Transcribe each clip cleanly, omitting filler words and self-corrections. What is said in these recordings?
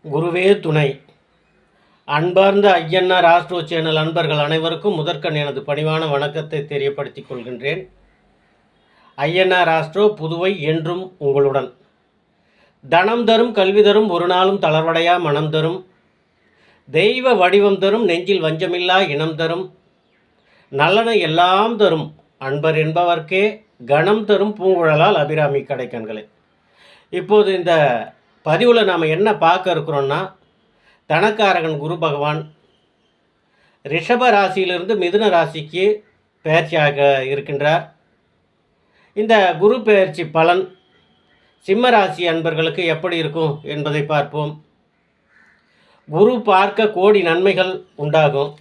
குருவே துணை. அன்பார்ந்த ஐயன்னார் ஆஸ்ட்ரோ சேனல் அன்பர்கள் அனைவருக்கும் முதற்கண் எனது பணிவான வணக்கத்தை தெரியப்படுத்திக் கொள்கின்றேன். ஐயன்னார் ஆஸ்ட்ரோ புதுவை என்றும் உங்களுடன். தனம் தரும், கல்வி தரும், ஒரு நாளும் தளர்வடையா மனம் தரும், தெய்வ வடிவம் தரும், நெஞ்சில் வஞ்சமில்லா இனம் தரும், நல்லன எல்லாம் தரும் அன்பர் என்பவர்க்கே கணம் தரும் பூங்குழலால் அபிராமி கடைக்கண்களை. இப்போது இந்த பதிவில் நாம் என்ன பார்க்க இருக்கிறோன்னா, தனக்காரகன் குரு பகவான் ரிஷப ராசியிலிருந்து மிதுன ராசிக்கு பெயர்ச்சியாக இருக்கின்றார். இந்த குரு பெயர்ச்சி பலன் சிம்ம ராசி அன்பர்களுக்கு எப்படி இருக்கும் என்பதை பார்ப்போம். குரு பார்க்க கோடி நன்மைகள் உண்டாகும்.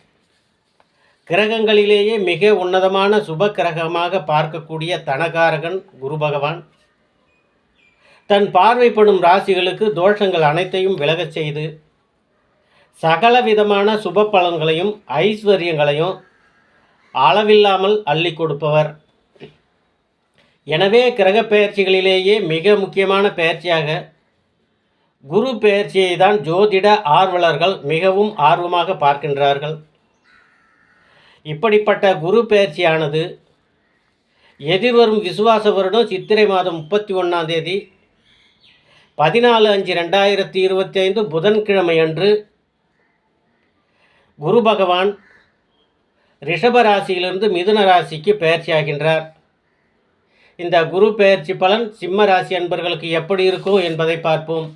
கிரகங்களிலேயே மிக உன்னதமான சுப கிரகமாக பார்க்கக்கூடிய தனகாரகன் குரு பகவான் தன் பார்வைப்படும் ராசிகளுக்கு தோஷங்கள் அனைத்தையும் விலகச் செய்து சகல விதமான சுப பலன்களையும் ஐஸ்வர்யங்களையும் அளவில்லாமல் அள்ளி கொடுப்பவர். எனவே கிரக பெயர்ச்சிகளிலேயே மிக முக்கியமான பெயர்ச்சியாக குரு பெயர்ச்சியை தான் ஜோதிட ஆர்வலர்கள் மிகவும் ஆர்வமாக பார்க்கின்றார்கள். இப்படிப்பட்ட குரு பெயர்ச்சியானது எதிர்வரும் விசுவாச வருடம் சித்திரை மாதம் 31ஆம் தேதி 14/5/2025 புதன்கிழமை அன்று குரு பகவான் ரிஷப ராசியிலிருந்து மிதுன ராசிக்கு பெயர்ச்சியாகின்றார். இந்த குரு பெயர்ச்சி பலன் சிம்ம ராசி அன்பர்களுக்கு எப்படி இருக்கும் என்பதை பார்ப்போம்.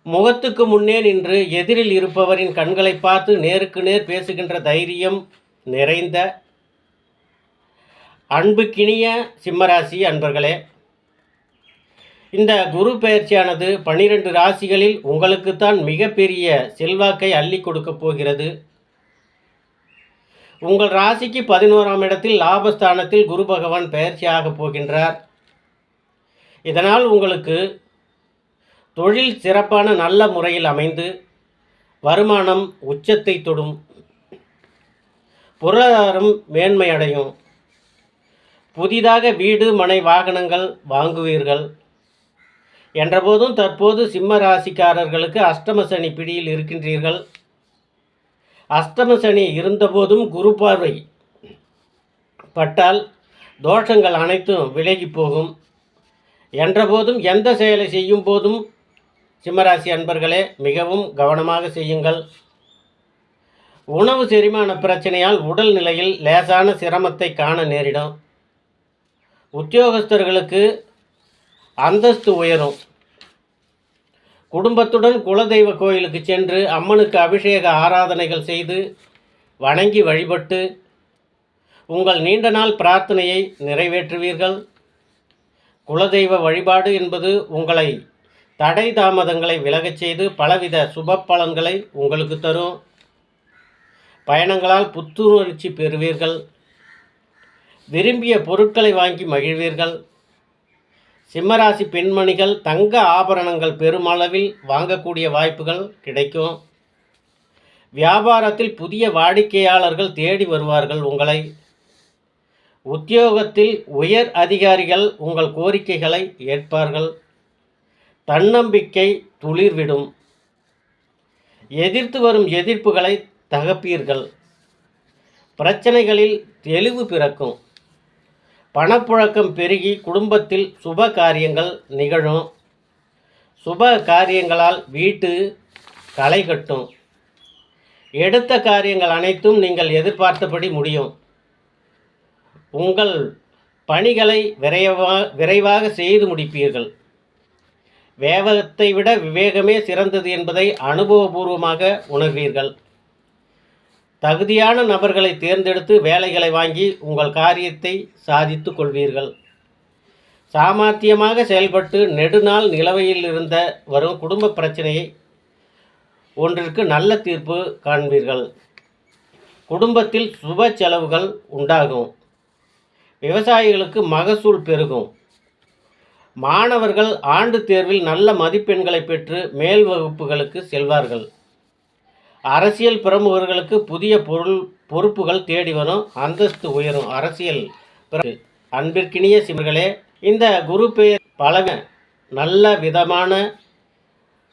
முகத்துக்கு முன்னே நின்று எதிரில் இருப்பவரின் கண்களை பார்த்து நேருக்கு நேர் பேசுகின்ற தைரியம் நிறைந்த அன்புக்கினிய சிம்மராசி அன்பர்களே, இந்த குரு பெயர்ச்சியானது 12 ராசிகளில் உங்களுக்குத்தான் மிகப்பெரிய செல்வாக்கை அள்ளி கொடுக்கப் போகிறது. உங்கள் ராசிக்கு 11ஆம் இடத்தில் லாபஸ்தானத்தில் குரு பகவான் பெயர்ச்சியாக போகின்றார். இதனால் உங்களுக்கு தொழில் சிறப்பான நல்ல முறையில் அமைந்து வருமானம் உச்சத்தை தொடும், பொருளாதாரம் மேன்மையடையும், புதிதாக வீடு மனை வாகனங்கள் வாங்குவீர்கள். என்றபோதும் தற்போது சிம்ம ராசிக்காரர்களுக்கு அஷ்டம சனி பிடியில் இருக்கின்றீர்கள். அஷ்டம சனி இருந்தபோதும் குரு பார்வை பட்டால் தோஷங்கள் அனைத்தும் விலகி போகும். என்றபோதும் எந்த செயலை செய்யும் போதும் சிம்மராசி அன்பர்களே மிகவும் கவனமாக செய்யுங்கள். உணவு செரிமான பிரச்சனையால் உடல் நிலையில் லேசான சிரமத்தை காண நேரிடும். உத்தியோகஸ்தர்களுக்கு அந்தஸ்து உயரும். குடும்பத்துடன் குலதெய்வ கோயிலுக்கு சென்று அம்மனுக்கு அபிஷேக ஆராதனைகள் செய்து வணங்கி வழிபட்டு உங்கள் நீண்ட நாள் பிரார்த்தனையை நிறைவேற்றுவீர்கள். குலதெய்வ வழிபாடு என்பது உங்களை தடை தாமதங்களை விலகச் செய்து பலவித சுப பலன்களை உங்களுக்கு தரும். பயணங்களால் புத்துணர்ச்சி பெறுவீர்கள். விரும்பிய பொருட்களை வாங்கி மகிழ்வீர்கள். சிம்மராசி பெண்மணிகள் தங்க ஆபரணங்கள் பெருமளவில் வாங்கக்கூடிய வாய்ப்புகள் கிடைக்கும். வியாபாரத்தில் புதிய வாடிக்கையாளர்கள் தேடி வருவார்கள் உங்களை. உத்தியோகத்தில் உயர் அதிகாரிகள் உங்கள் கோரிக்கைகளை ஏற்பார்கள். தன்னம்பிக்கை துளிர்விடும். எதிர்த்து வரும் எதிர்ப்புகளை தகப்பீர்கள். பிரச்சனைகளில் தெளிவு பிறக்கும். பணப்புழக்கம் பெருகி குடும்பத்தில் சுப காரியங்கள் நிகழும். சுப காரியங்களால் வீட்டு களை கட்டும். எடுத்த காரியங்கள் அனைத்தும் நீங்கள் எதிர்பார்த்தபடி முடியும். உங்கள் பணிகளை விரைவாக செய்து முடிப்பீர்கள். வேகத்தை விட விவேகமே சிறந்தது என்பதை அனுபவபூர்வமாக உணர்வீர்கள். தகுதியான நபர்களை தேர்ந்தெடுத்து வேலைகளை வாங்கி உங்கள் காரியத்தை சாதித்து கொள்வீர்கள். சாமர்த்தியமாக செயல்பட்டு நெடுநாள் நிலவையில் இருந்த வரும் குடும்ப பிரச்சனையை ஒன்றிற்கு நல்ல தீர்ப்பு காண்பீர்கள். குடும்பத்தில் சுப செலவுகள் உண்டாகும். விவசாயிகளுக்கு மகசூல் பெருகும். மாணவர்கள் ஆண்டு தேர்வில் நல்ல மதிப்பெண்களை பெற்று மேல் வகுப்புகளுக்கு செல்வார்கள். அரசியல் பிரமுகர்களுக்கு புதிய பொறுப்புகள் தேடி வரும். அந்தஸ்து உயரும். அரசியல் அன்பிற்கினிய சிம்மர்களே, இந்த குரு பெயர் பல நல்ல விதமான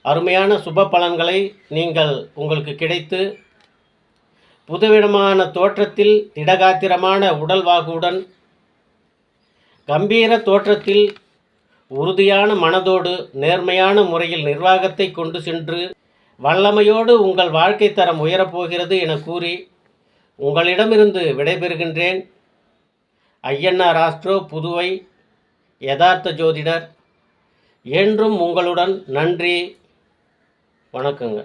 அருமையான சுப பலன்களை நீங்கள் உங்களுக்கு கிடைத்து புதுவிதமான தோற்றத்தில் திடகாத்திரமான உடல்வாகுடன் கம்பீர தோற்றத்தில் உறுதியான மனதோடு நேர்மையான முறையில் நிர்வாகத்தை கொண்டு சென்று வல்லமையோடு உங்கள் வாழ்க்கை தரம் உயரப்போகிறது என கூறி உங்களிடமிருந்து விடைபெறுகின்றேன். ஐஎன்ஆர் ஆஸ்ட்ரோ புதுவை யதார்த்த ஜோதிடர். என்றும் உங்களுடன். நன்றி, வணக்கங்க.